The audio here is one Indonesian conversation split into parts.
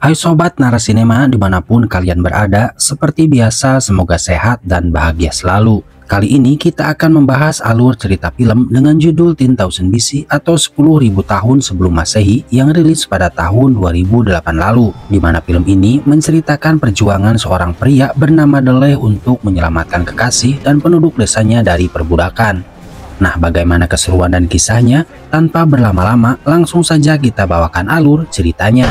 Hai Sobat Narasinema dimanapun kalian berada, seperti biasa semoga sehat dan bahagia selalu. Kali ini kita akan membahas alur cerita film dengan judul 10,000 BC atau 10.000 tahun sebelum Masehi yang rilis pada tahun 2008 lalu, di mana film ini menceritakan perjuangan seorang pria bernama Deleh untuk menyelamatkan kekasih dan penduduk desanya dari perbudakan. Nah, bagaimana keseruan dan kisahnya? Tanpa berlama-lama, langsung saja kita bawakan alur ceritanya.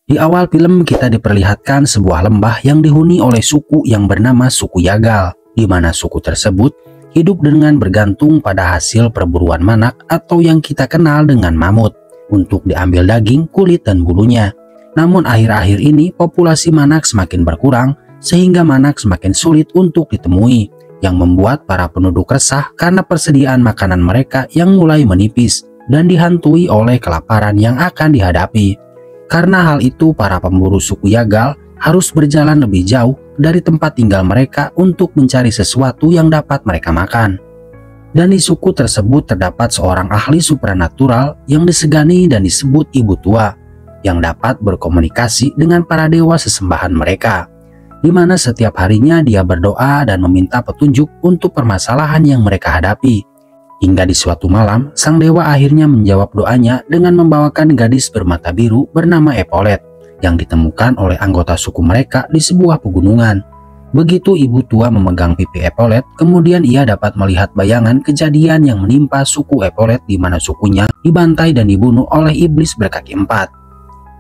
Di awal film kita diperlihatkan sebuah lembah yang dihuni oleh suku yang bernama suku Yagal, di mana suku tersebut hidup dengan bergantung pada hasil perburuan manak atau yang kita kenal dengan mamut untuk diambil daging, kulit, dan bulunya. Namun akhir-akhir ini populasi manak semakin berkurang sehingga manak semakin sulit untuk ditemui, yang membuat para penduduk resah karena persediaan makanan mereka yang mulai menipis dan dihantui oleh kelaparan yang akan dihadapi. Karena hal itu, para pemburu suku Yagal harus berjalan lebih jauh dari tempat tinggal mereka untuk mencari sesuatu yang dapat mereka makan. Dan di suku tersebut terdapat seorang ahli supranatural yang disegani dan disebut Ibu Tua, yang dapat berkomunikasi dengan para dewa sesembahan mereka, di mana setiap harinya dia berdoa dan meminta petunjuk untuk permasalahan yang mereka hadapi. Hingga di suatu malam, sang dewa akhirnya menjawab doanya dengan membawakan gadis bermata biru bernama Epolet yang ditemukan oleh anggota suku mereka di sebuah pegunungan. Begitu Ibu Tua memegang pipi Epolet, kemudian ia dapat melihat bayangan kejadian yang menimpa suku Epolet, di mana sukunya dibantai dan dibunuh oleh iblis berkaki empat.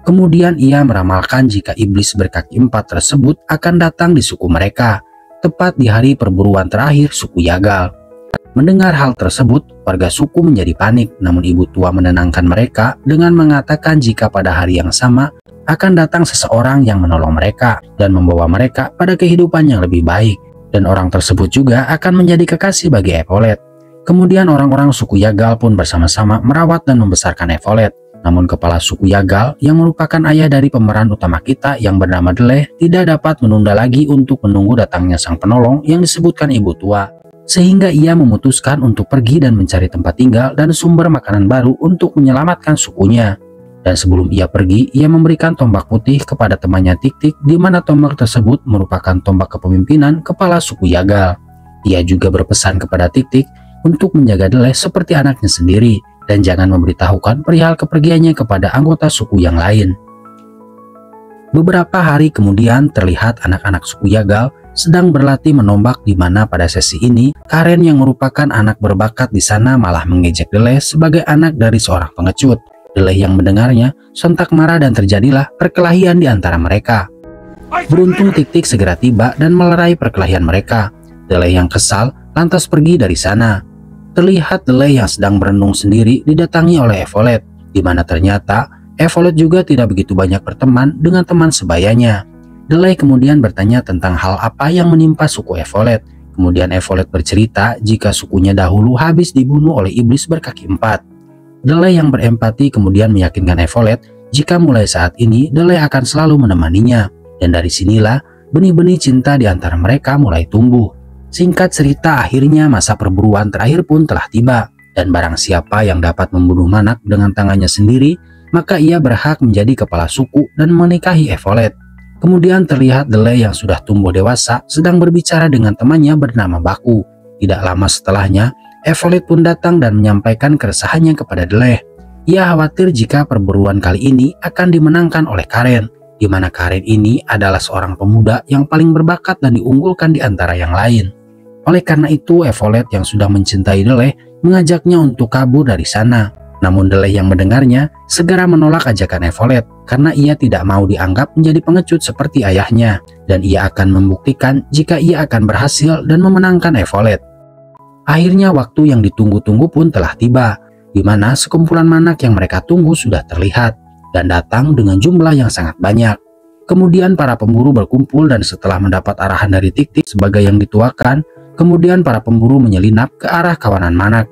Kemudian ia meramalkan jika iblis berkaki empat tersebut akan datang di suku mereka, tepat di hari perburuan terakhir suku Yagal. Mendengar hal tersebut, warga suku menjadi panik, namun Ibu Tua menenangkan mereka dengan mengatakan jika pada hari yang sama akan datang seseorang yang menolong mereka dan membawa mereka pada kehidupan yang lebih baik, dan orang tersebut juga akan menjadi kekasih bagi Epolet. Kemudian orang-orang suku Yagal pun bersama-sama merawat dan membesarkan Epolet. Namun kepala suku Yagal yang merupakan ayah dari pemeran utama kita yang bernama Deleh tidak dapat menunda lagi untuk menunggu datangnya sang penolong yang disebutkan Ibu Tua, sehingga ia memutuskan untuk pergi dan mencari tempat tinggal dan sumber makanan baru untuk menyelamatkan sukunya. Dan sebelum ia pergi, ia memberikan tombak putih kepada temannya Tik-Tik, di mana tombak tersebut merupakan tombak kepemimpinan kepala suku Yagal. Ia juga berpesan kepada Tik-Tik untuk menjaga Deleh seperti anaknya sendiri dan jangan memberitahukan perihal kepergiannya kepada anggota suku yang lain. Beberapa hari kemudian terlihat anak-anak suku Yagal sedang berlatih menombak, di mana pada sesi ini Karen yang merupakan anak berbakat di sana malah mengejek Deleh sebagai anak dari seorang pengecut. Deleh yang mendengarnya sontak marah dan terjadilah perkelahian di antara mereka. Beruntung Tik-Tik segera tiba dan melerai perkelahian mereka. Deleh yang kesal lantas pergi dari sana. Terlihat Deleh yang sedang berenung sendiri didatangi oleh Epolet, di mana ternyata Epolet juga tidak begitu banyak berteman dengan teman sebayanya. Deleh kemudian bertanya tentang hal apa yang menimpa suku Epolet. Kemudian Epolet bercerita jika sukunya dahulu habis dibunuh oleh iblis berkaki empat. Deleh yang berempati kemudian meyakinkan Epolet jika mulai saat ini Deleh akan selalu menemaninya. Dan dari sinilah benih-benih cinta di antara mereka mulai tumbuh. Singkat cerita, akhirnya masa perburuan terakhir pun telah tiba. Dan barang siapa yang dapat membunuh manak dengan tangannya sendiri, maka ia berhak menjadi kepala suku dan menikahi Epolet. Kemudian terlihat Deleh yang sudah tumbuh dewasa sedang berbicara dengan temannya bernama Baku. Tidak lama setelahnya, Epolet pun datang dan menyampaikan keresahannya kepada Deleh. Ia khawatir jika perburuan kali ini akan dimenangkan oleh Karen, di mana Karen ini adalah seorang pemuda yang paling berbakat dan diunggulkan di antara yang lain. Oleh karena itu, Epolet yang sudah mencintai Deleh mengajaknya untuk kabur dari sana. Namun Deleh yang mendengarnya segera menolak ajakan Epolet karena ia tidak mau dianggap menjadi pengecut seperti ayahnya, dan ia akan membuktikan jika ia akan berhasil dan memenangkan Epolet. Akhirnya waktu yang ditunggu-tunggu pun telah tiba, di mana sekumpulan manak yang mereka tunggu sudah terlihat dan datang dengan jumlah yang sangat banyak. Kemudian para pemburu berkumpul dan setelah mendapat arahan dari Tik-Tik sebagai yang dituakan, kemudian para pemburu menyelinap ke arah kawanan manak.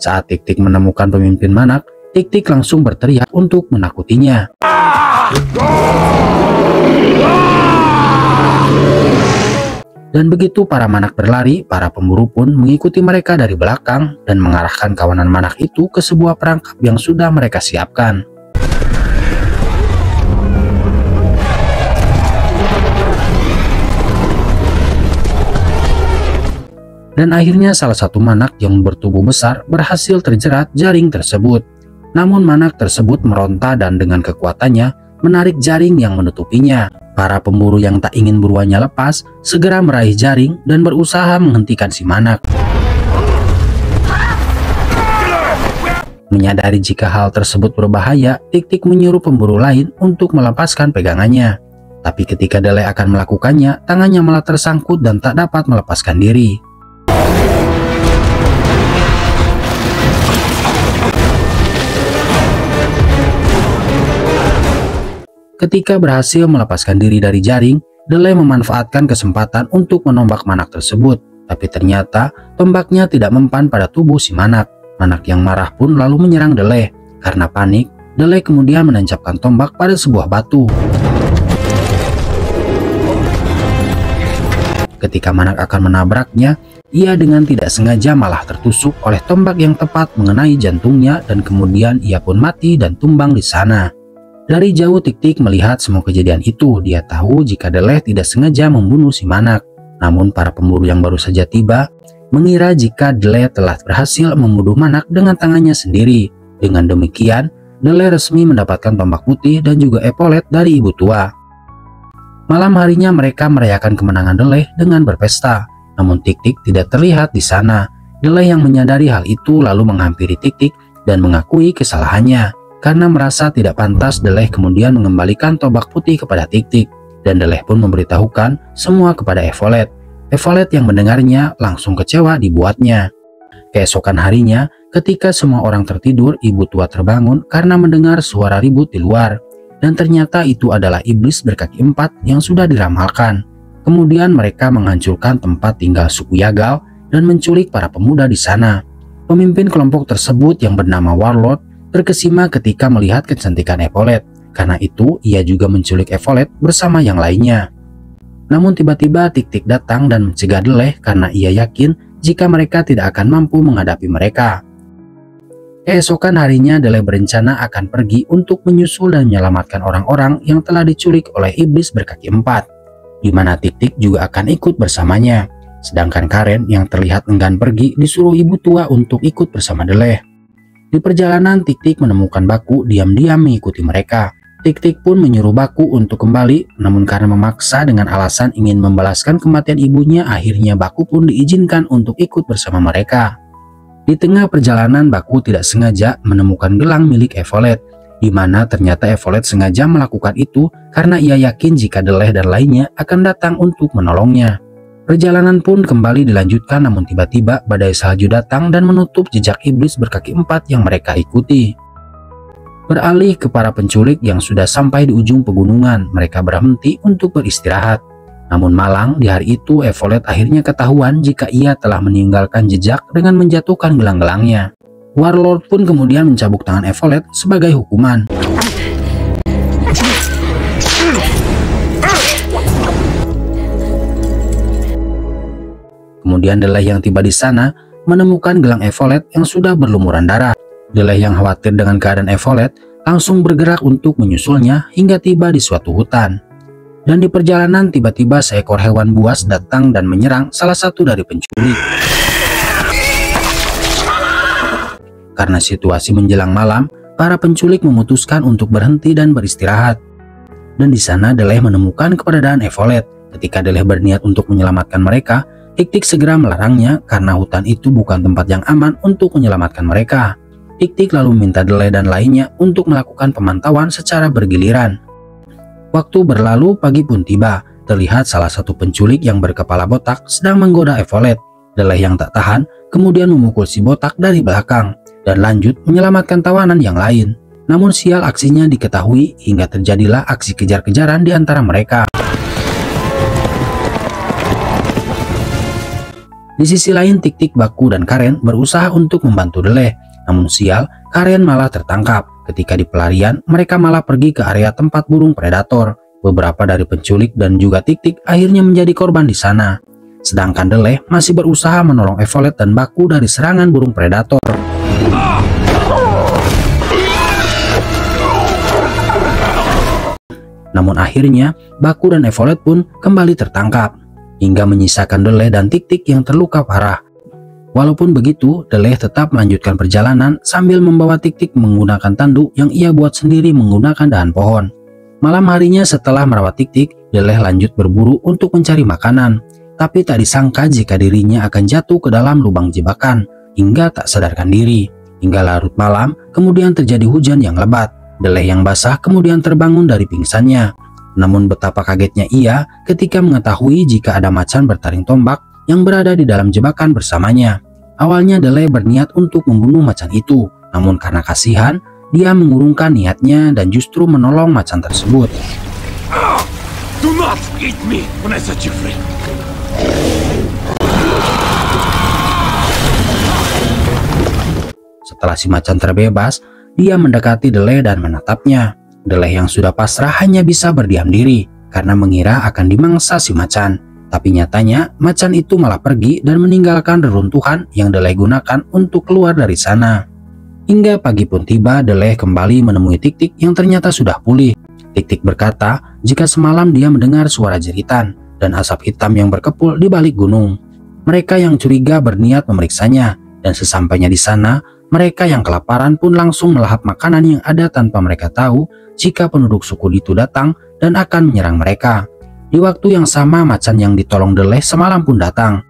Saat Tik-Tik menemukan pemimpin manak, Tik-Tik langsung berteriak untuk menakutinya. Dan begitu para manak berlari, para pemburu pun mengikuti mereka dari belakang dan mengarahkan kawanan manak itu ke sebuah perangkap yang sudah mereka siapkan. Dan akhirnya salah satu manak yang bertubuh besar berhasil terjerat jaring tersebut. Namun manak tersebut meronta dan dengan kekuatannya menarik jaring yang menutupinya. Para pemburu yang tak ingin buruannya lepas segera meraih jaring dan berusaha menghentikan si manak. Menyadari jika hal tersebut berbahaya, Tik-Tik menyuruh pemburu lain untuk melepaskan pegangannya. Tapi ketika Dele akan melakukannya, tangannya malah tersangkut dan tak dapat melepaskan diri. Ketika berhasil melepaskan diri dari jaring, Dele memanfaatkan kesempatan untuk menombak manak tersebut. Tapi ternyata tombaknya tidak mempan pada tubuh si manak. Manak yang marah pun lalu menyerang Dele. Karena panik, Dele kemudian menancapkan tombak pada sebuah batu. Ketika manak akan menabraknya, ia dengan tidak sengaja malah tertusuk oleh tombak yang tepat mengenai jantungnya dan kemudian ia pun mati dan tumbang di sana. Dari jauh Tik-Tik melihat semua kejadian itu. Dia tahu jika Dele tidak sengaja membunuh si manak. Namun para pemburu yang baru saja tiba mengira jika Dele telah berhasil membunuh manak dengan tangannya sendiri. Dengan demikian, Dele resmi mendapatkan tombak putih dan juga epolet dari ibu tua. Malam harinya mereka merayakan kemenangan Dele dengan berpesta. Namun Tik-Tik tidak terlihat di sana. Dele yang menyadari hal itu lalu menghampiri Tik-Tik dan mengakui kesalahannya. Karena merasa tidak pantas, Dele kemudian mengembalikan tombak putih kepada Tik-Tik. Dan Dele pun memberitahukan semua kepada Evolet. Evolet yang mendengarnya langsung kecewa dibuatnya. Keesokan harinya, ketika semua orang tertidur, ibu tua terbangun karena mendengar suara ribut di luar. Dan ternyata itu adalah iblis berkaki empat yang sudah diramalkan. Kemudian mereka menghancurkan tempat tinggal suku Yagal dan menculik para pemuda di sana. Pemimpin kelompok tersebut yang bernama Warlord terkesima ketika melihat kecantikan Evolet. Karena itu ia juga menculik Evolet bersama yang lainnya. Namun tiba-tiba Tik-Tik datang dan mencegah Dele karena ia yakin jika mereka tidak akan mampu menghadapi mereka. Keesokan harinya Dele berencana akan pergi untuk menyusul dan menyelamatkan orang-orang yang telah diculik oleh iblis berkaki empat, di mana Tik-Tik juga akan ikut bersamanya. Sedangkan Karen yang terlihat enggan pergi disuruh ibu tua untuk ikut bersama Dele. Di perjalanan, Tik-Tik menemukan Baku diam-diam mengikuti mereka. Tik-Tik pun menyuruh Baku untuk kembali, namun karena memaksa dengan alasan ingin membalaskan kematian ibunya, akhirnya Baku pun diizinkan untuk ikut bersama mereka. Di tengah perjalanan, Baku tidak sengaja menemukan gelang milik Evolet, di mana ternyata Evolet sengaja melakukan itu karena ia yakin jika Dele dan lainnya akan datang untuk menolongnya. Perjalanan pun kembali dilanjutkan, namun tiba-tiba badai salju datang dan menutup jejak iblis berkaki empat yang mereka ikuti. Beralih ke para penculik yang sudah sampai di ujung pegunungan, mereka berhenti untuk beristirahat. Namun malang di hari itu Evolet akhirnya ketahuan jika ia telah meninggalkan jejak dengan menjatuhkan gelang-gelangnya. Warlord pun kemudian mencabuk tangan Evolet sebagai hukuman. Kemudian Dele yang tiba di sana menemukan gelang Evolet yang sudah berlumuran darah. Dele yang khawatir dengan keadaan Evolet langsung bergerak untuk menyusulnya hingga tiba di suatu hutan. Dan di perjalanan tiba-tiba seekor hewan buas datang dan menyerang salah satu dari penculik. Karena situasi menjelang malam, para penculik memutuskan untuk berhenti dan beristirahat. Dan di sana Dele menemukan keberadaan Evolet. Ketika Dele berniat untuk menyelamatkan mereka, Tik-Tik segera melarangnya karena hutan itu bukan tempat yang aman untuk menyelamatkan mereka. Tik-Tik lalu meminta Dele dan lainnya untuk melakukan pemantauan secara bergiliran. Waktu berlalu, pagi pun tiba. Terlihat salah satu penculik yang berkepala botak sedang menggoda Evolet. Dele yang tak tahan kemudian memukul si botak dari belakang dan lanjut menyelamatkan tawanan yang lain. Namun sial aksinya diketahui hingga terjadilah aksi kejar-kejaran di antara mereka. Di sisi lain, Tik-Tik, Baku, dan Karen berusaha untuk membantu Dele. Namun sial, Karen malah tertangkap. Ketika di pelarian, mereka malah pergi ke area tempat burung predator. Beberapa dari penculik dan juga Tik-Tik akhirnya menjadi korban di sana. sedangkan Deleh masih berusaha menolong Evolet dan Baku dari serangan burung predator. Namun akhirnya Baku dan Evolet pun kembali tertangkap, hingga menyisakan Deleh dan Tik-Tik yang terluka parah. Walaupun begitu, Deleh tetap melanjutkan perjalanan sambil membawa Tik-Tik menggunakan tanduk yang ia buat sendiri menggunakan dahan pohon. Malam harinya setelah merawat Tik-Tik, Deleh lanjut berburu untuk mencari makanan. Tapi tak disangka jika dirinya akan jatuh ke dalam lubang jebakan, hingga tak sadarkan diri. Hingga larut malam, kemudian terjadi hujan yang lebat. Deleh yang basah kemudian terbangun dari pingsannya. Namun betapa kagetnya ia ketika mengetahui jika ada macan bertaring tombak yang berada di dalam jebakan bersamanya. Awalnya Deleh berniat untuk membunuh macan itu, namun karena kasihan, dia mengurungkan niatnya dan justru menolong macan tersebut. Do not eat me when I set you free. Setelah si macan terbebas, dia mendekati Deleh dan menatapnya. Deleh yang sudah pasrah hanya bisa berdiam diri karena mengira akan dimangsa si macan. Tapi nyatanya macan itu malah pergi dan meninggalkan reruntuhan yang Deleh gunakan untuk keluar dari sana. Hingga pagi pun tiba, Deleh kembali menemui Tik-Tik yang ternyata sudah pulih. Tik-Tik berkata jika semalam dia mendengar suara jeritan dan asap hitam yang berkepul di balik gunung. Mereka yang curiga berniat memeriksanya, dan sesampainya di sana, mereka yang kelaparan pun langsung melahap makanan yang ada tanpa mereka tahu jika penduduk suku itu datang dan akan menyerang mereka. Di waktu yang sama, macan yang ditolong Deleh semalam pun datang.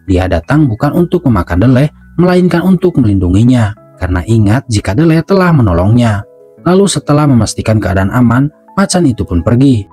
Dia datang bukan untuk memakan Deleh, melainkan untuk melindunginya, karena ingat jika Deleh telah menolongnya. Lalu setelah memastikan keadaan aman, macan itu pun pergi.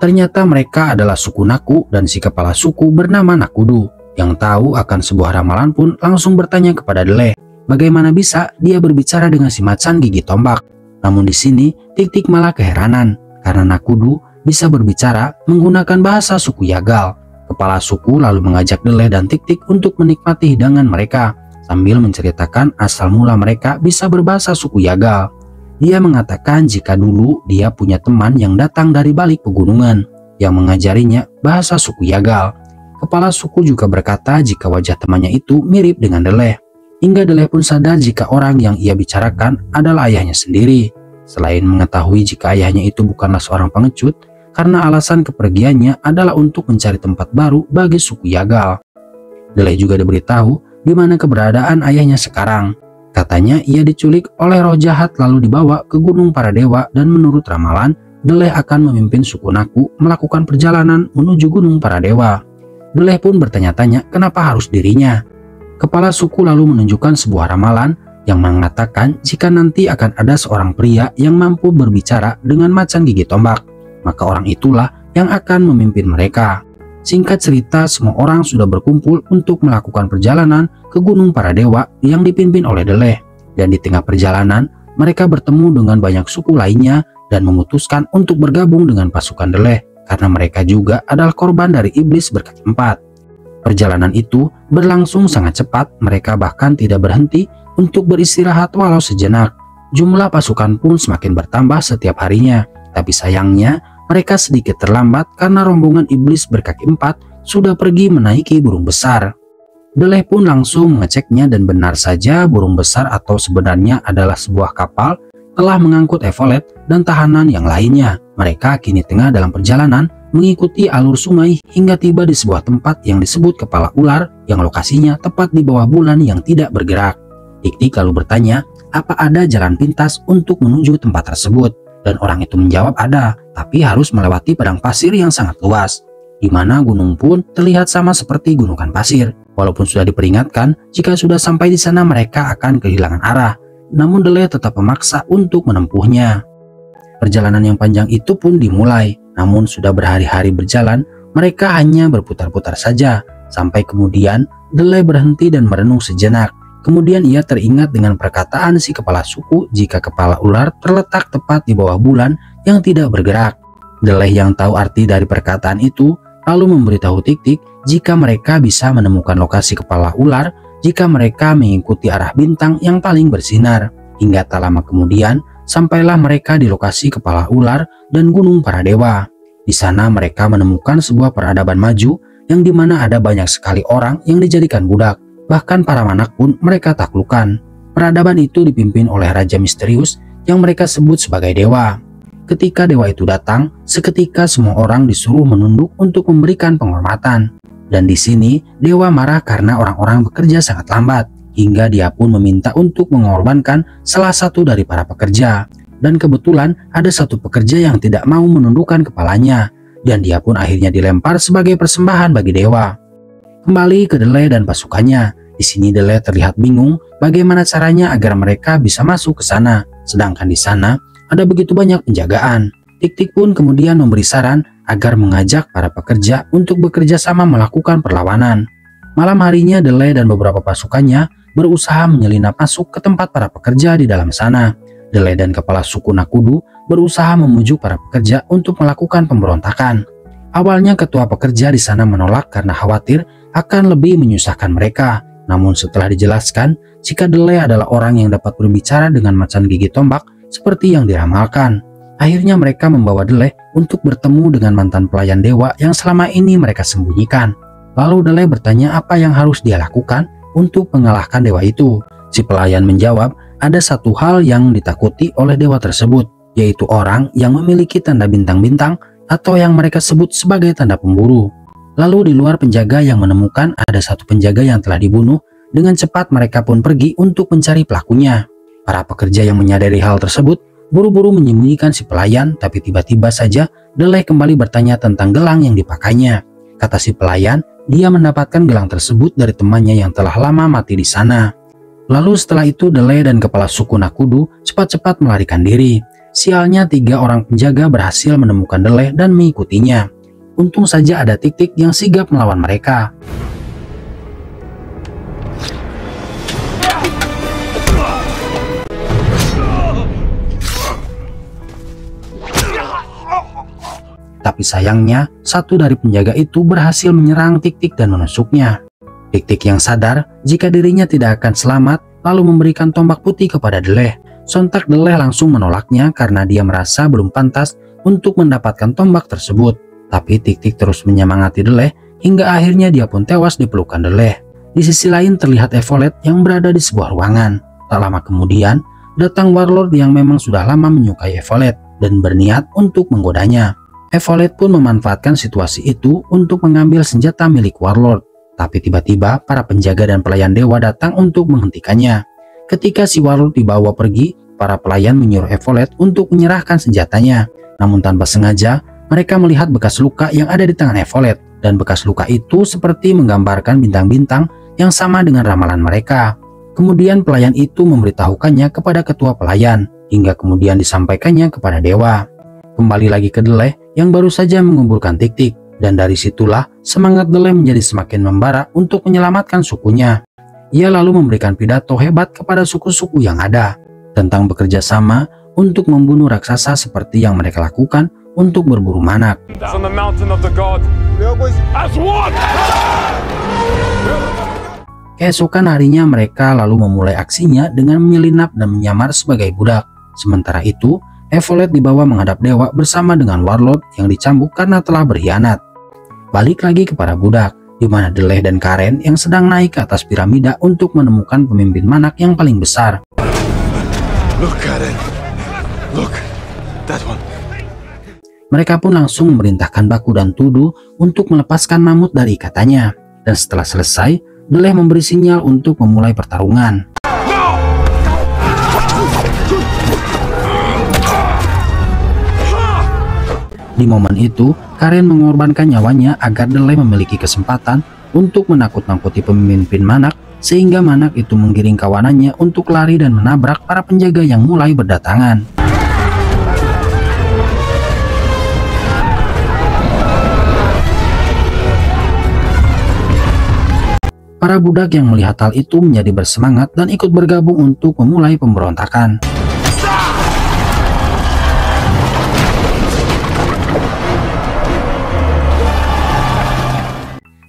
Ternyata mereka adalah suku Naku, dan si kepala suku bernama Nakudu, yang tahu akan sebuah ramalan pun langsung bertanya kepada Deleh. Bagaimana bisa dia berbicara dengan si macan gigi tombak? Namun di sini Tik-Tik malah keheranan karena Nakudu bisa berbicara menggunakan bahasa suku Yagal. Kepala suku lalu mengajak Deleh dan Tik-Tik untuk menikmati hidangan mereka sambil menceritakan asal mula mereka bisa berbahasa suku Yagal. Dia mengatakan jika dulu dia punya teman yang datang dari balik pegunungan yang mengajarinya bahasa suku Yagal. Kepala suku juga berkata jika wajah temannya itu mirip dengan Deleh. Hingga Deleh pun sadar jika orang yang ia bicarakan adalah ayahnya sendiri. Selain mengetahui jika ayahnya itu bukanlah seorang pengecut, karena alasan kepergiannya adalah untuk mencari tempat baru bagi suku Yagal. Deleh juga diberitahu di mana keberadaan ayahnya sekarang. Katanya ia diculik oleh roh jahat lalu dibawa ke Gunung Para Dewa, dan menurut ramalan, Deleh akan memimpin suku Naku melakukan perjalanan menuju Gunung Para Dewa. Deleh pun bertanya-tanya kenapa harus dirinya. Kepala suku lalu menunjukkan sebuah ramalan yang mengatakan jika nanti akan ada seorang pria yang mampu berbicara dengan macan gigi tombak, maka orang itulah yang akan memimpin mereka. Singkat cerita, semua orang sudah berkumpul untuk melakukan perjalanan ke Gunung Para Dewa yang dipimpin oleh Deleh. Dan di tengah perjalanan, mereka bertemu dengan banyak suku lainnya dan memutuskan untuk bergabung dengan pasukan Deleh karena mereka juga adalah korban dari iblis berkaki empat. Perjalanan itu berlangsung sangat cepat, mereka bahkan tidak berhenti untuk beristirahat walau sejenak. Jumlah pasukan pun semakin bertambah setiap harinya, tapi sayangnya mereka sedikit terlambat karena rombongan iblis berkaki empat sudah pergi menaiki burung besar. Deleh pun langsung mengeceknya dan benar saja burung besar atau sebenarnya adalah sebuah kapal telah mengangkut Evolet dan tahanan yang lainnya. Mereka kini tengah dalam perjalanan mengikuti alur sungai hingga tiba di sebuah tempat yang disebut Kepala Ular yang lokasinya tepat di bawah bulan yang tidak bergerak. Tik-Tik lalu bertanya apa ada jalan pintas untuk menuju tempat tersebut, dan orang itu menjawab ada, tapi harus melewati padang pasir yang sangat luas, di mana gunung pun terlihat sama seperti gunungan pasir. Walaupun sudah diperingatkan jika sudah sampai di sana mereka akan kehilangan arah, namun Deleh tetap memaksa untuk menempuhnya. Perjalanan yang panjang itu pun dimulai, namun sudah berhari-hari berjalan, mereka hanya berputar-putar saja, sampai kemudian Deleh berhenti dan merenung sejenak. Kemudian ia teringat dengan perkataan si kepala suku jika kepala ular terletak tepat di bawah bulan yang tidak bergerak. Deleh yang tahu arti dari perkataan itu lalu memberitahu Tik-Tik jika mereka bisa menemukan lokasi kepala ular jika mereka mengikuti arah bintang yang paling bersinar. Hingga tak lama kemudian sampailah mereka di lokasi kepala ular dan gunung para dewa. Di sana mereka menemukan sebuah peradaban maju yang dimana ada banyak sekali orang yang dijadikan budak. Bahkan para manak pun mereka taklukkan. Peradaban itu dipimpin oleh raja misterius yang mereka sebut sebagai dewa. Ketika dewa itu datang, seketika semua orang disuruh menunduk untuk memberikan penghormatan. Dan di sini dewa marah karena orang-orang bekerja sangat lambat, hingga dia pun meminta untuk mengorbankan salah satu dari para pekerja. Dan kebetulan ada satu pekerja yang tidak mau menundukkan kepalanya, dan dia pun akhirnya dilempar sebagai persembahan bagi dewa. Kembali ke Dele dan pasukannya. Di sini Dele terlihat bingung bagaimana caranya agar mereka bisa masuk ke sana. Sedangkan di sana ada begitu banyak penjagaan. Tik-Tik pun kemudian memberi saran agar mengajak para pekerja untuk bekerja sama melakukan perlawanan. Malam harinya Dele dan beberapa pasukannya berusaha menyelinap masuk ke tempat para pekerja di dalam sana. Dele dan kepala suku Nakudu berusaha memujuk para pekerja untuk melakukan pemberontakan. Awalnya ketua pekerja di sana menolak karena khawatir akan lebih menyusahkan mereka. Namun setelah dijelaskan jika Dele adalah orang yang dapat berbicara dengan macan gigi tombak seperti yang diramalkan, akhirnya mereka membawa Dele untuk bertemu dengan mantan pelayan dewa yang selama ini mereka sembunyikan. Lalu Dele bertanya apa yang harus dia lakukan untuk mengalahkan dewa itu. Si pelayan menjawab ada satu hal yang ditakuti oleh dewa tersebut, yaitu orang yang memiliki tanda bintang-bintang atau yang mereka sebut sebagai tanda pemburu. Lalu di luar penjaga yang menemukan ada satu penjaga yang telah dibunuh. Dengan cepat mereka pun pergi untuk mencari pelakunya. Para pekerja yang menyadari hal tersebut buru-buru menyembunyikan si pelayan, tapi tiba-tiba saja Dele kembali bertanya tentang gelang yang dipakainya. Kata si pelayan, dia mendapatkan gelang tersebut dari temannya yang telah lama mati di sana. Lalu setelah itu Dele dan kepala suku Nakudu cepat-cepat melarikan diri. Sialnya 3 orang penjaga berhasil menemukan Dele dan mengikutinya. Untung saja ada Tik-Tik yang sigap melawan mereka. Tapi sayangnya, satu dari penjaga itu berhasil menyerang Tik-Tik dan menusuknya. Tik-Tik yang sadar jika dirinya tidak akan selamat, lalu memberikan tombak putih kepada Dele. Sontak Dele langsung menolaknya karena dia merasa belum pantas untuk mendapatkan tombak tersebut. Tapi Tik-Tik terus menyemangati Dele hingga akhirnya dia pun tewas di pelukan Dele. Di sisi lain terlihat Evolet yang berada di sebuah ruangan. Tak lama kemudian datang Warlord yang memang sudah lama menyukai Evolet dan berniat untuk menggodanya. Evolet pun memanfaatkan situasi itu untuk mengambil senjata milik Warlord. Tapi tiba-tiba para penjaga dan pelayan dewa datang untuk menghentikannya. Ketika si Warlord dibawa pergi, para pelayan menyuruh Evolet untuk menyerahkan senjatanya. Namun tanpa sengaja mereka melihat bekas luka yang ada di tangan Evolet, dan bekas luka itu seperti menggambarkan bintang-bintang yang sama dengan ramalan mereka. Kemudian pelayan itu memberitahukannya kepada ketua pelayan, hingga kemudian disampaikannya kepada dewa. Kembali lagi ke Dele yang baru saja mengumpulkan Tik-Tik, dan dari situlah semangat Dele menjadi semakin membara untuk menyelamatkan sukunya. Ia lalu memberikan pidato hebat kepada suku-suku yang ada, tentang bekerja sama untuk membunuh raksasa seperti yang mereka lakukan untuk berburu manak. Keesokan harinya mereka lalu memulai aksinya dengan menyelinap dan menyamar sebagai budak. Sementara itu, Evolet dibawa menghadap dewa bersama dengan Warlord yang dicambuk karena telah berkhianat. Balik lagi kepada budak, di mana Dele dan Karen yang sedang naik ke atas piramida untuk menemukan pemimpin manak yang paling besar. Look, Karen. Look, that one. Mereka pun langsung memerintahkan Baku dan Tudu untuk melepaskan mamut dari ikatannya. Dan setelah selesai, Dele memberi sinyal untuk memulai pertarungan. Di momen itu, Karen mengorbankan nyawanya agar Dele memiliki kesempatan untuk menakut-nakuti pemimpin manak, sehingga manak itu menggiring kawanannya untuk lari dan menabrak para penjaga yang mulai berdatangan. Para budak yang melihat hal itu menjadi bersemangat dan ikut bergabung untuk memulai pemberontakan.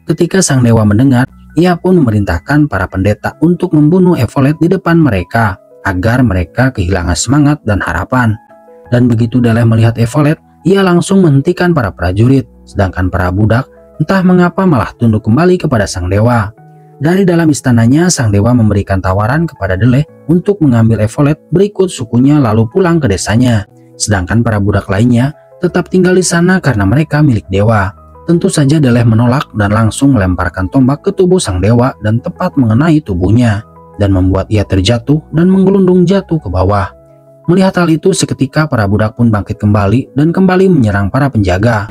Ketika sang dewa mendengar, ia pun memerintahkan para pendeta untuk membunuh Evolet di depan mereka. agar mereka kehilangan semangat dan harapan. Dan begitu Deleh melihat Evolet, ia langsung menghentikan para prajurit, sedangkan para budak entah mengapa malah tunduk kembali kepada sang dewa. Dari dalam istananya, sang dewa memberikan tawaran kepada Deleh untuk mengambil Evolet berikut sukunya lalu pulang ke desanya. Sedangkan para budak lainnya tetap tinggal di sana karena mereka milik dewa. Tentu saja Deleh menolak dan langsung melemparkan tombak ke tubuh sang dewa dan tepat mengenai tubuhnya, dan membuat ia terjatuh dan menggelundung jatuh ke bawah. Melihat hal itu, seketika para budak pun bangkit kembali dan kembali menyerang para penjaga.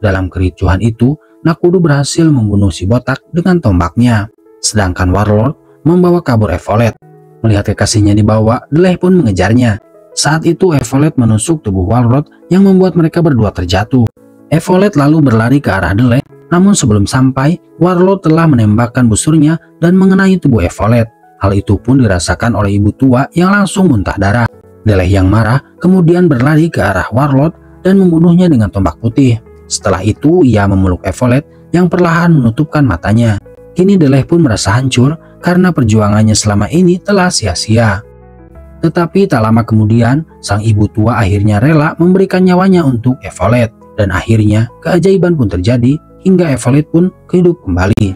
Dalam kericuhan itu, Nakudo berhasil membunuh si botak dengan tombaknya, sedangkan Warlord membawa kabur Evolet. Melihat kekasihnya dibawa, Deleh pun mengejarnya. Saat itu Evolet menusuk tubuh Warlord yang membuat mereka berdua terjatuh. Evolet lalu berlari ke arah Deleh, namun sebelum sampai, Warlord telah menembakkan busurnya dan mengenai tubuh Evolet. Hal itu pun dirasakan oleh ibu tua yang langsung muntah darah. Deleh yang marah kemudian berlari ke arah Warlord dan membunuhnya dengan tombak putih. Setelah itu ia memeluk Evolet yang perlahan menutupkan matanya. Kini Deleh pun merasa hancur karena perjuangannya selama ini telah sia-sia. Tetapi tak lama kemudian sang ibu tua akhirnya rela memberikan nyawanya untuk Evolet. Dan akhirnya keajaiban pun terjadi hingga Evolet pun hidup kembali.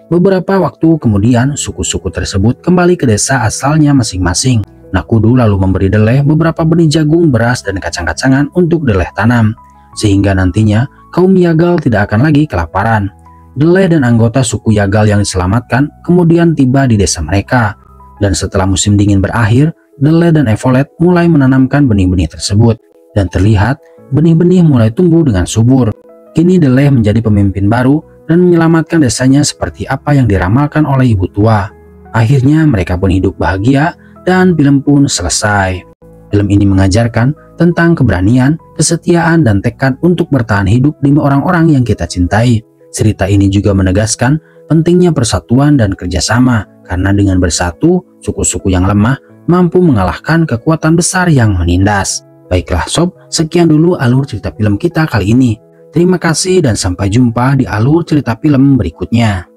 Beberapa waktu kemudian suku-suku tersebut kembali ke desa asalnya masing-masing. Nakudo lalu memberi Deleh beberapa benih jagung, beras, dan kacang-kacangan untuk Deleh tanam, sehingga nantinya kaum Yagal tidak akan lagi kelaparan. Deleh dan anggota suku Yagal yang diselamatkan kemudian tiba di desa mereka, dan setelah musim dingin berakhir, Deleh dan Evolet mulai menanamkan benih-benih tersebut, dan terlihat benih-benih mulai tumbuh dengan subur. Kini Deleh menjadi pemimpin baru dan menyelamatkan desanya seperti apa yang diramalkan oleh ibu tua. Akhirnya mereka pun hidup bahagia dan film pun selesai. Film ini mengajarkan tentang keberanian, kesetiaan, dan tekad untuk bertahan hidup di orang-orang yang kita cintai. Cerita ini juga menegaskan pentingnya persatuan dan kerjasama, karena dengan bersatu, suku-suku yang lemah mampu mengalahkan kekuatan besar yang menindas. Baiklah sob, sekian dulu alur cerita film kita kali ini. Terima kasih dan sampai jumpa di alur cerita film berikutnya.